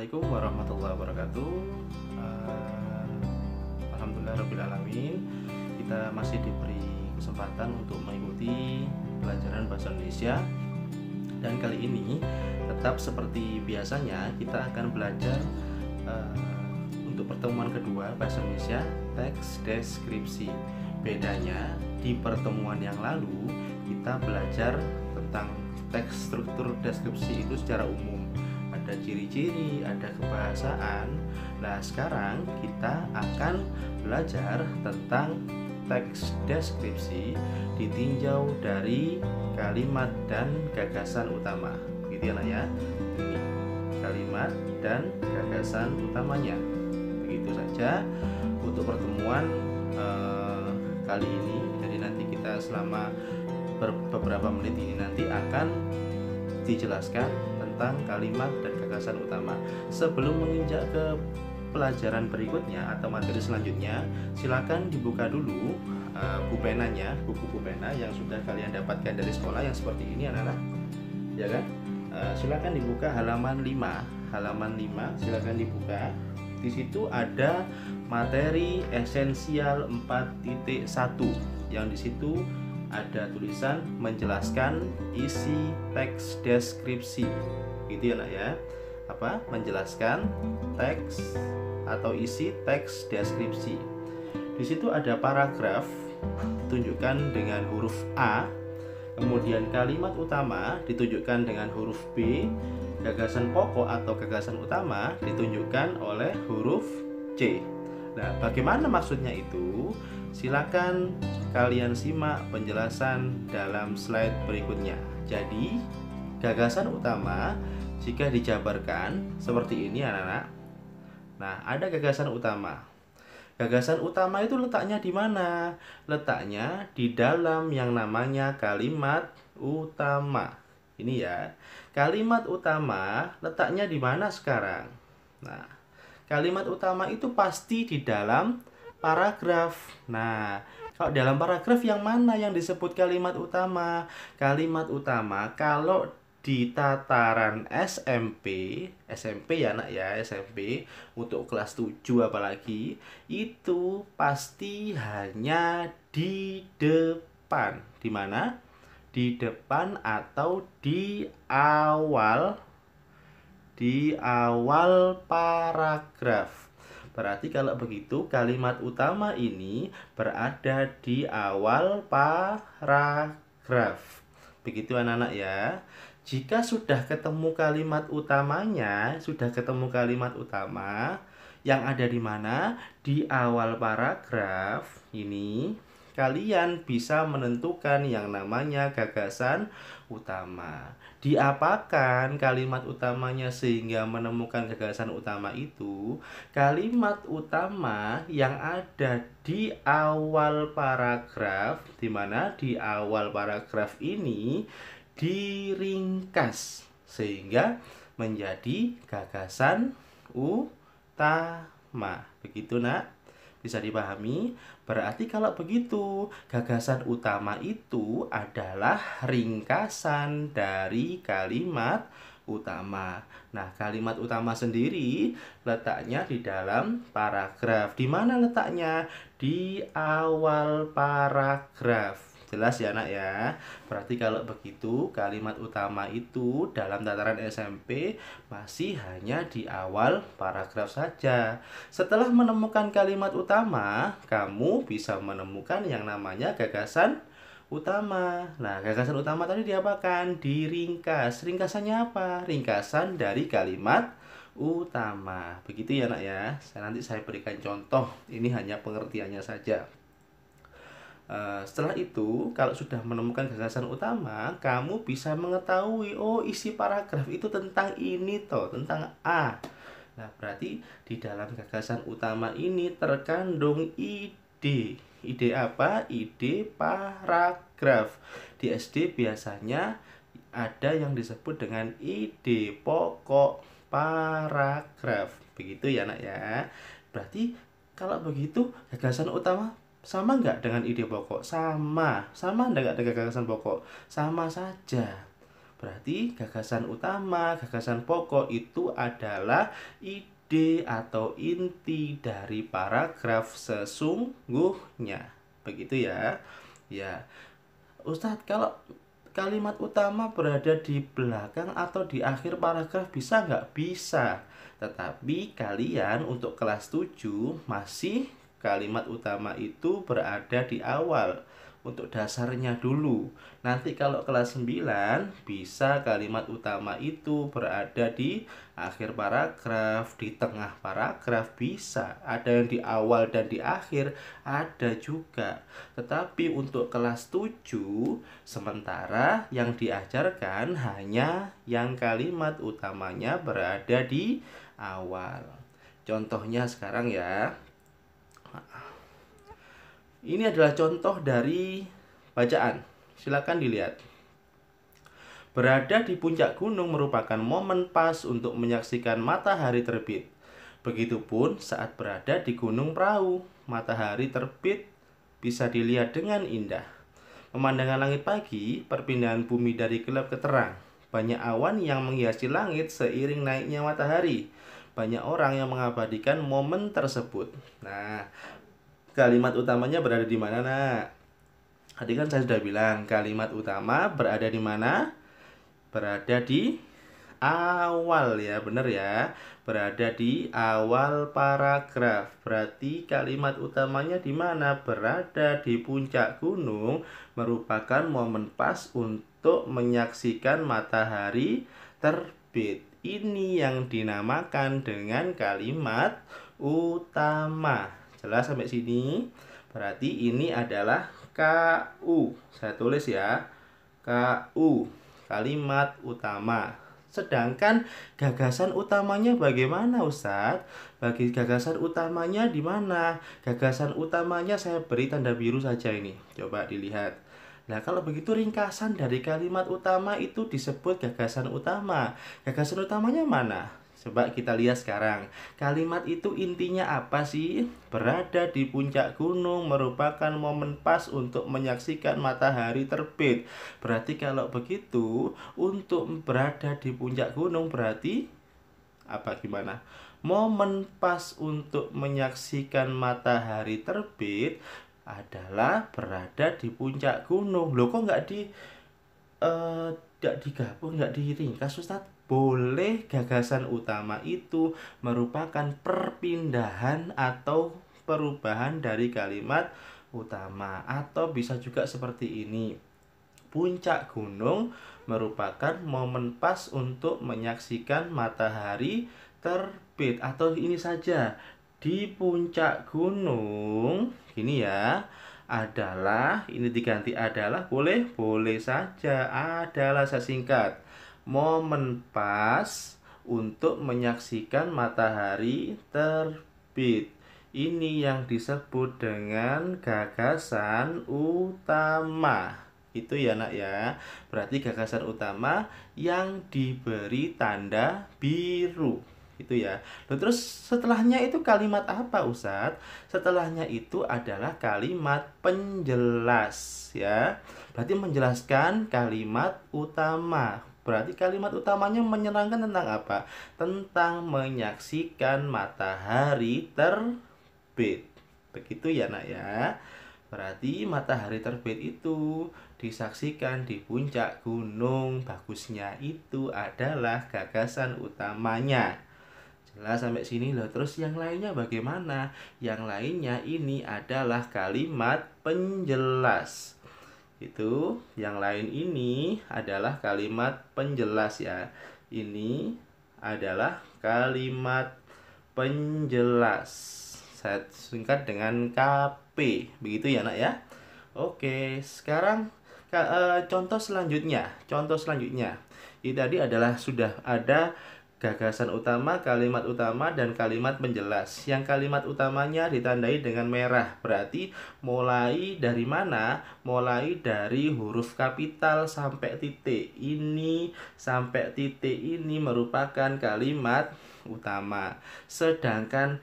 Assalamualaikum warahmatullahi wabarakatuh. Eh, Alhamdulillahirrahmanirrahim. Kita masih diberi kesempatan untuk mengikuti pelajaran bahasa Indonesia. Dan kali ini tetap seperti biasanya kita akan belajar untuk pertemuan kedua bahasa Indonesia teks deskripsi. Bedanya di pertemuan yang lalu kita belajar tentang teks struktur deskripsi itu secara umum. Ada ciri-ciri, ada kebahasaan. Nah, sekarang kita akan belajar tentang teks deskripsi ditinjau dari kalimat dan gagasan utama. Begitu ya, Nak ya. Ini kalimat dan gagasan utamanya. Begitu saja untuk pertemuan kali ini. Jadi nanti kita selama beberapa menit ini nanti akan dijelaskan tentang kalimat dan gagasan utama. Sebelum menginjak ke pelajaran berikutnya atau materi selanjutnya, silakan dibuka dulu buku pena yang sudah kalian dapatkan dari sekolah yang seperti ini, anak-anak. Ya kan? Silakan dibuka halaman 5 silakan dibuka. Di situ ada materi esensial 4.1 yang di situ ada tulisan menjelaskan isi teks deskripsi. Gitu ya, Nak ya. Apa? Menjelaskan teks atau isi teks deskripsi. Di situ ada paragraf ditunjukkan dengan huruf A, kemudian kalimat utama ditunjukkan dengan huruf B, gagasan pokok atau gagasan utama ditunjukkan oleh huruf C. Nah, bagaimana maksudnya itu? Silakan kalian simak penjelasan dalam slide berikutnya. Jadi, gagasan utama jika dijabarkan seperti ini, anak-anak. Nah, ada gagasan utama. Gagasan utama itu letaknya di mana? Letaknya di dalam yang namanya kalimat utama. Ini ya. Kalimat utama letaknya di mana sekarang? Nah, kalimat utama itu pasti di dalam paragraf. Nah, kalau dalam paragraf yang mana yang disebut kalimat utama? Kalimat utama kalau di tataran SMP ya, Nak ya, SMP untuk kelas 7 apalagi, itu pasti hanya di depan. Di mana? Di depan atau di awal paragraf. Berarti kalau begitu kalimat utama ini berada di awal paragraf. Begitu anak-anak ya. Jika sudah ketemu kalimat utamanya, yang ada di mana? Di awal paragraf ini, kalian bisa menentukan yang namanya gagasan utama. Diapakan kalimat utamanya sehingga menemukan gagasan utama itu? Kalimat utama yang ada di awal paragraf, di mana di awal paragraf ini diringkas sehingga menjadi gagasan utama. Begitu, Nak? Bisa dipahami? Berarti kalau begitu, gagasan utama itu adalah ringkasan dari kalimat utama. Nah, kalimat utama sendiri letaknya di dalam paragraf. Di mana letaknya? Di awal paragraf. Jelas ya, Nak ya? Berarti kalau begitu kalimat utama itu dalam tataran SMP masih hanya di awal paragraf saja. Setelah menemukan kalimat utama, kamu bisa menemukan yang namanya gagasan utama. Nah, gagasan utama tadi diapakan? Diringkas. Ringkasannya apa? Ringkasan dari kalimat utama. Begitu ya, Nak ya? Nanti saya berikan contoh. Ini hanya pengertiannya saja. Setelah itu, kalau sudah menemukan gagasan utama, kamu bisa mengetahui, oh, isi paragraf itu tentang ini toh, tentang A. Nah, berarti di dalam gagasan utama ini terkandung ide. Ide apa? Ide paragraf. Di SD biasanya ada yang disebut dengan ide pokok paragraf. Begitu ya, Nak ya. Berarti kalau begitu gagasan utama sama nggak dengan ide pokok? Sama enggak dengan gagasan pokok? Sama saja. Berarti gagasan utama, gagasan pokok itu adalah ide atau inti dari paragraf sesungguhnya. Begitu ya. Ya. Ustadz, kalau kalimat utama berada di belakang atau di akhir paragraf bisa nggak? Bisa. Tetapi kalian untuk kelas 7 masih kalimat utama itu berada di awal. Untuk dasarnya dulu. Nanti kalau kelas 9 bisa kalimat utama itu berada di akhir paragraf, di tengah paragraf bisa. Ada yang di awal dan di akhir, ada juga. Tetapi untuk kelas 7 sementara yang diajarkan hanya yang kalimat utamanya berada di awal. Contohnya sekarang ya. Ini adalah contoh dari bacaan. Silakan dilihat. Berada di puncak gunung merupakan momen pas untuk menyaksikan matahari terbit. Begitupun saat berada di Gunung Prau, matahari terbit bisa dilihat dengan indah. Pemandangan langit pagi, perpindahan bumi dari gelap ke terang. Banyak awan yang menghiasi langit seiring naiknya matahari. Banyak orang yang mengabadikan momen tersebut. Nah, kalimat utamanya berada di mana, Nak? Tadi kan saya sudah bilang, kalimat utama berada di mana? Berada di awal ya, benar ya. Berada di awal paragraf. Berarti kalimat utamanya di mana? Berada di puncak gunung, merupakan momen pas untuk menyaksikan matahari terbit. Ini yang dinamakan dengan kalimat utama. Jelas sampai sini? Berarti ini adalah KU. Saya tulis ya. KU, kalimat utama. Sedangkan gagasan utamanya bagaimana, Ustadz? Bagi gagasan utamanya di mana? Gagasan utamanya saya beri tanda biru saja ini. Coba dilihat. Nah, kalau begitu ringkasan dari kalimat utama itu disebut gagasan utama. Gagasan utamanya mana? Coba kita lihat sekarang. Kalimat itu intinya apa sih? Berada di puncak gunung merupakan momen pas untuk menyaksikan matahari terbit. Berarti kalau begitu, untuk berada di puncak gunung berarti apa gimana? Momen pas untuk menyaksikan matahari terbit adalah berada di puncak gunung. Loh, kok nggak digabung, nggak diringkas, Ustadz? Boleh, gagasan utama itu merupakan perpindahan atau perubahan dari kalimat utama. Atau bisa juga seperti ini. Puncak gunung merupakan momen pas untuk menyaksikan matahari terbit. Atau ini saja, di puncak gunung, gini ya, adalah, ini diganti adalah, boleh saja, adalah saya singkat. Momen pas untuk menyaksikan matahari terbit. Ini yang disebut dengan gagasan utama. Itu ya, Nak ya. Berarti gagasan utama yang diberi tanda biru. Itu ya. Lalu terus setelahnya itu kalimat apa, Ustadz? Setelahnya itu adalah kalimat penjelas ya. Berarti menjelaskan kalimat utama. Berarti kalimat utamanya menerangkan tentang apa? Tentang menyaksikan matahari terbit. Begitu ya, Nak ya. Berarti matahari terbit itu disaksikan di puncak gunung. Bagusnya itu adalah gagasan utamanya. Jelas sampai sini loh. Terus yang lainnya bagaimana? Yang lainnya ini adalah kalimat penjelas. Itu yang lain ini adalah kalimat penjelas ya. Ini adalah kalimat penjelas. Saya singkat dengan KP. Begitu ya, Nak ya. Oke, sekarang contoh selanjutnya. Ini tadi adalah sudah ada gagasan utama, kalimat utama, dan kalimat penjelas. Yang kalimat utamanya ditandai dengan merah. Berarti mulai dari mana? Mulai dari huruf kapital sampai titik. Ini sampai titik ini merupakan kalimat utama. Sedangkan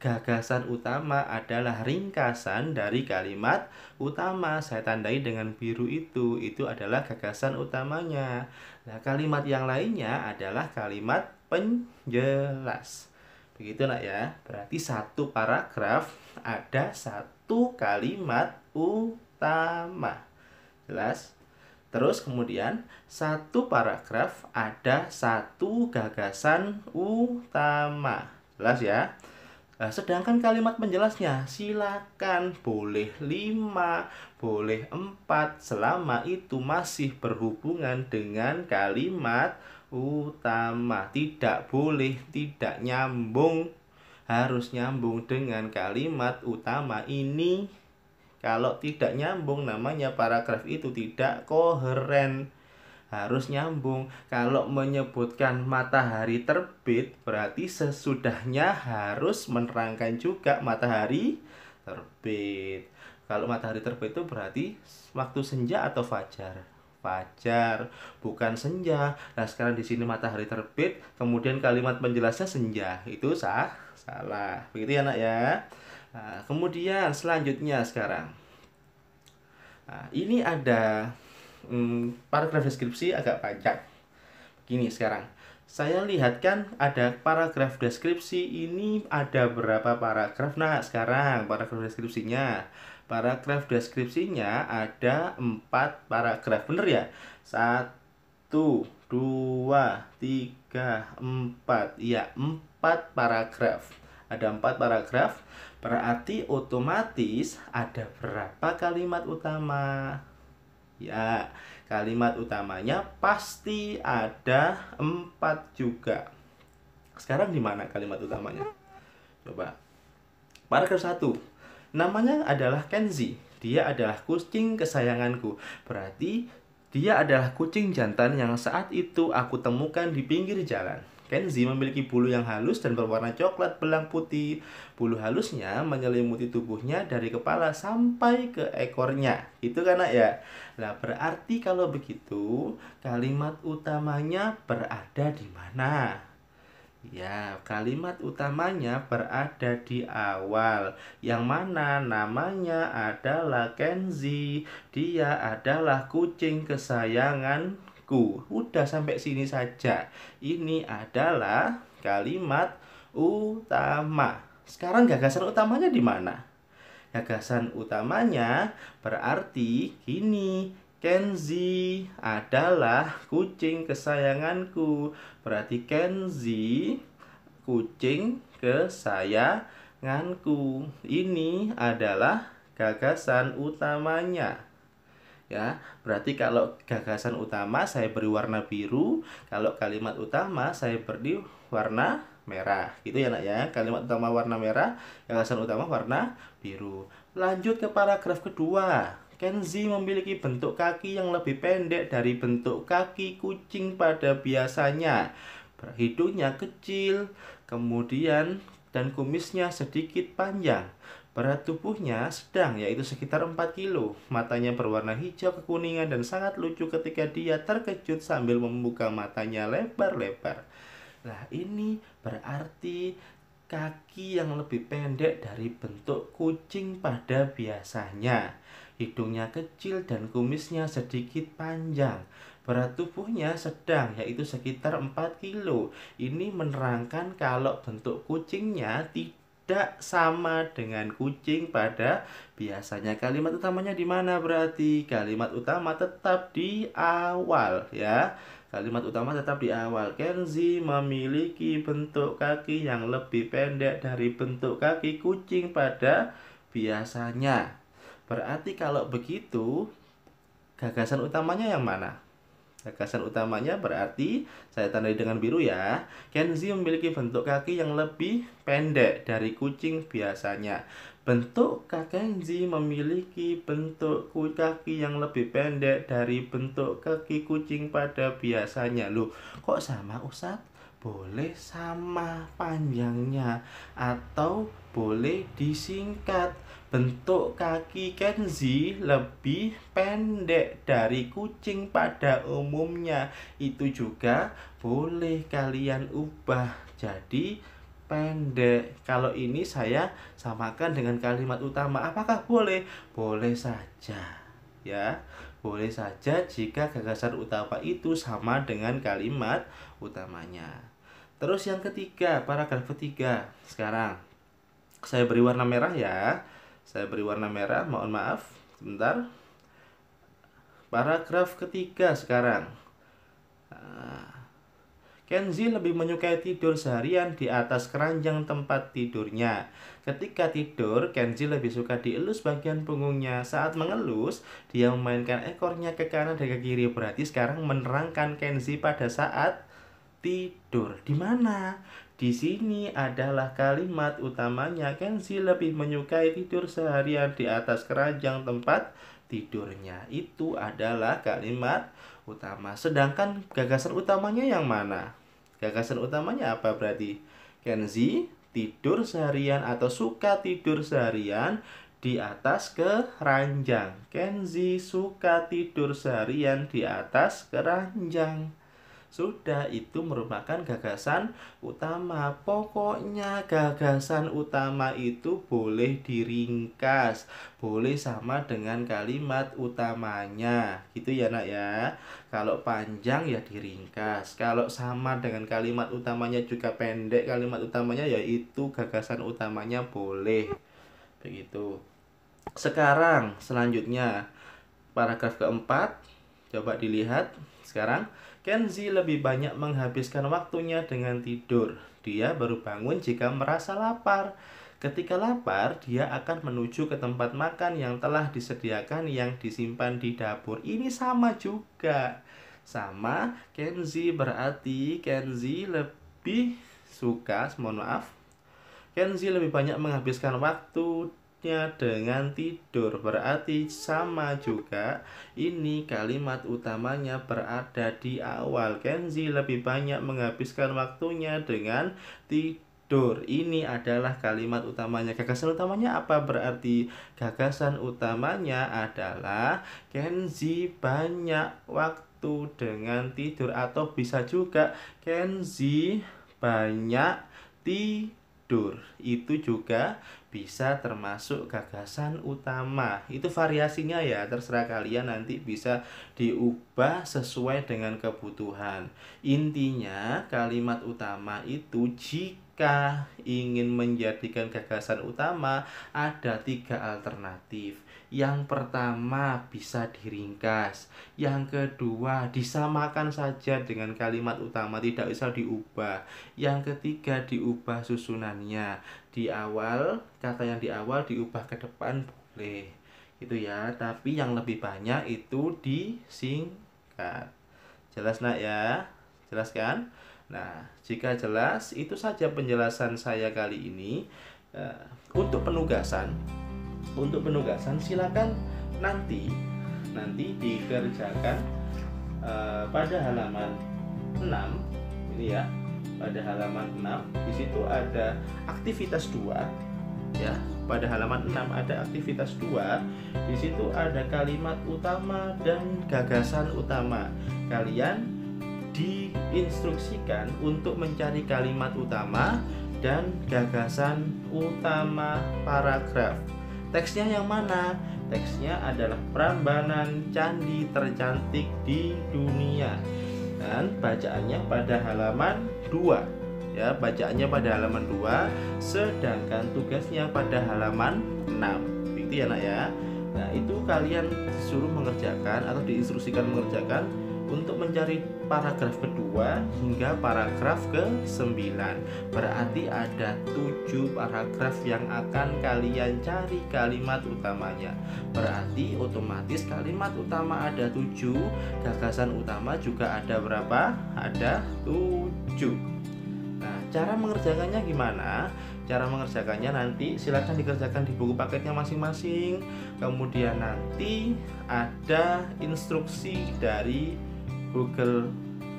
gagasan utama adalah ringkasan dari kalimat utama. Saya tandai dengan biru itu adalah gagasan utamanya. Nah, kalimat yang lainnya adalah kalimat penjelas. Begitu nak ya. Berarti satu paragraf ada satu kalimat utama. Jelas? Terus kemudian satu paragraf ada satu gagasan utama. Jelas ya? Nah, sedangkan kalimat penjelasnya silakan boleh 5, boleh 4 selama itu masih berhubungan dengan kalimat utama. Tidak boleh tidak nyambung. Harus nyambung dengan kalimat utama ini. Kalau tidak nyambung namanya paragraf itu tidak koheren. Harus nyambung. Kalau menyebutkan matahari terbit, berarti sesudahnya harus menerangkan juga matahari terbit. Kalau matahari terbit itu berarti waktu senja atau fajar? Fajar, bukan senja. Nah, sekarang di sini matahari terbit, kemudian kalimat penjelasnya senja. Itu salah. Begitu ya, Nak ya. Nah, kemudian selanjutnya sekarang. Nah, ini ada paragraf deskripsi agak panjang. Begini sekarang. Saya lihat kan ada paragraf deskripsi ini ada berapa paragraf. Nah, sekarang paragraf deskripsinya. Paragraf deskripsinya ada 4 paragraf. Bener ya? 1, 2, 3, 4. Iya, 4 paragraf. Ada 4 paragraf. Berarti otomatis ada berapa kalimat utama? Ya, kalimat utamanya pasti ada 4 juga. Sekarang di mana kalimat utamanya? Coba. Paragraf 1. Namanya adalah Kenzi. Dia adalah kucing kesayanganku. Berarti dia adalah kucing jantan yang saat itu aku temukan di pinggir jalan. Kenzi memiliki bulu yang halus dan berwarna coklat belang putih. Bulu halusnya menyelimuti tubuhnya dari kepala sampai ke ekornya. Itu kan ya? Nah, berarti kalau begitu, kalimat utamanya berada di mana? Ya, kalimat utamanya berada di awal. Yang mana namanya adalah Kenzi. Dia adalah kucing kesayangan. Udah sampai sini saja. Ini adalah kalimat utama. Sekarang gagasan utamanya di mana? Gagasan utamanya berarti gini. Kenzi adalah kucing kesayanganku. Berarti Kenzi kucing kesayanganku. Ini adalah gagasan utamanya. Ya, berarti kalau gagasan utama saya beri warna biru, kalau kalimat utama saya beri warna merah. Gitu ya, Nak ya. Kalimat utama warna merah, gagasan utama warna biru. Lanjut ke paragraf kedua. Kenzi memiliki bentuk kaki yang lebih pendek dari bentuk kaki kucing pada biasanya. Hidungnya kecil, kemudian dan kumisnya sedikit panjang. Berat tubuhnya sedang, yaitu sekitar 4 kilo. Matanya berwarna hijau kekuningan dan sangat lucu ketika dia terkejut sambil membuka matanya lebar-lebar. Nah, ini berarti kaki yang lebih pendek dari bentuk kucing pada biasanya. Hidungnya kecil dan kumisnya sedikit panjang. Berat tubuhnya sedang, yaitu sekitar 4 kilo. Ini menerangkan kalau bentuk kucingnya tidak sama dengan kucing pada biasanya. Kalimat utamanya di mana berarti? Kalimat utama tetap di awal ya. Kalimat utama tetap di awal. Kenzi memiliki bentuk kaki yang lebih pendek dari bentuk kaki kucing pada biasanya. Berarti kalau begitu, gagasan utamanya yang mana? Gagasan utamanya berarti saya tandai dengan biru ya. Kenzi memiliki bentuk kaki yang lebih pendek dari kucing biasanya. Bentuk Kenzi memiliki bentuk kaki yang lebih pendek dari bentuk kaki kucing pada biasanya. Loh, kok sama Ustadz? Boleh sama panjangnya atau boleh disingkat. Bentuk kaki Kenzi lebih pendek dari kucing pada umumnya. Itu juga boleh kalian ubah jadi pendek. Kalau ini saya samakan dengan kalimat utama. Apakah boleh? Boleh saja. Ya, boleh saja jika gagasan utama itu sama dengan kalimat utamanya. Terus yang ketiga, paragraf ketiga. Sekarang saya beri warna merah ya. Saya beri warna merah, mohon maaf. Sebentar. Paragraf ketiga sekarang. Kenzi lebih menyukai tidur seharian di atas keranjang tempat tidurnya. Ketika tidur, Kenzi lebih suka dielus bagian punggungnya. Saat mengelus, dia memainkan ekornya ke kanan dan ke kiri. Berarti sekarang menerangkan Kenzi pada saat tidur. Di mana? Di sini adalah kalimat utamanya. Kenzi lebih menyukai tidur seharian di atas keranjang tempat tidurnya. Itu adalah kalimat utama. Sedangkan gagasan utamanya yang mana? Gagasan utamanya apa berarti? Kenzi tidur seharian atau suka tidur seharian di atas keranjang. Kenzi suka tidur seharian di atas keranjang. Sudah, itu merupakan gagasan utama. Pokoknya gagasan utama itu boleh diringkas, boleh sama dengan kalimat utamanya. Gitu ya nak ya. Kalau panjang ya diringkas. Kalau sama dengan kalimat utamanya juga pendek kalimat utamanya, yaitu gagasan utamanya boleh. Begitu. Sekarang selanjutnya paragraf keempat. Coba dilihat sekarang. Kenzi lebih banyak menghabiskan waktunya dengan tidur. Dia baru bangun jika merasa lapar. Ketika lapar, dia akan menuju ke tempat makan yang telah disediakan yang disimpan di dapur. Ini sama juga. Sama, Kenzi berarti Kenzi lebih suka, mohon maaf. Kenzi lebih banyak menghabiskan waktu dengan tidur, berarti sama juga. Ini kalimat utamanya berada di awal. Kenzi lebih banyak menghabiskan waktunya dengan tidur. Ini adalah kalimat utamanya. Gagasan utamanya apa berarti? Gagasan utamanya adalah Kenzi banyak waktu dengan tidur, atau bisa juga Kenzi banyak tidur. Itu juga bisa termasuk gagasan utama. Itu variasinya ya, terserah kalian, nanti bisa diubah sesuai dengan kebutuhan. Intinya kalimat utama itu jika ingin menjadikan gagasan utama ada 3 alternatif. Yang pertama bisa diringkas, yang kedua disamakan saja dengan kalimat utama, tidak bisa diubah, yang ketiga diubah susunannya. Di awal, kata yang di awal diubah ke depan boleh, gitu ya, tapi yang lebih banyak itu disingkat. Jelas nak ya? Jelas kan? Nah, jika jelas, itu saja penjelasan saya kali ini. Untuk penugasan silakan nanti dikerjakan pada halaman 6 ini ya. Pada halaman 6 di situ ada aktivitas 2 ya. Pada halaman 6 ada aktivitas 2. Di situ ada kalimat utama dan gagasan utama. Kalian diinstruksikan untuk mencari kalimat utama dan gagasan utama paragraf. Teksnya yang mana? Teksnya adalah Prambanan Candi Tercantik di Dunia. Dan bacaannya pada halaman 2. Ya, bacaannya pada halaman 2, sedangkan tugasnya pada halaman 6. Begitu ya nak ya. Nah, itu kalian disuruh mengerjakan atau diinstruksikan mengerjakan untuk mencari paragraf kedua hingga paragraf ke-9. Berarti ada 7 paragraf yang akan kalian cari kalimat utamanya. Berarti otomatis kalimat utama ada 7, gagasan utama juga ada berapa? Ada 7. Nah, cara mengerjakannya gimana? Cara mengerjakannya nanti silakan dikerjakan di buku paketnya masing-masing. Kemudian nanti ada instruksi dari Google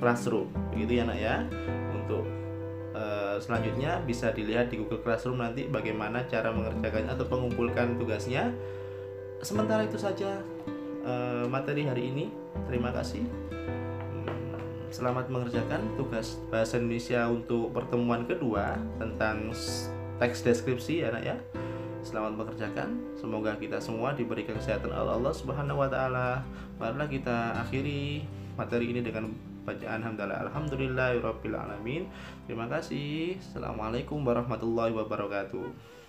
Classroom, begitu ya nak ya. Untuk selanjutnya bisa dilihat di Google Classroom nanti bagaimana cara mengerjakannya atau mengumpulkan tugasnya. Sementara itu saja materi hari ini. Terima kasih. Selamat mengerjakan tugas bahasa Indonesia untuk pertemuan kedua tentang teks deskripsi ya nak ya. Selamat mengerjakan. Semoga kita semua diberi kesehatan oleh Allah Subhanahu wa taala. Marilah kita akhiri materi ini dengan bacaan alhamdulillahirabbil alamin. Terima kasih. Assalamualaikum warahmatullahi wabarakatuh.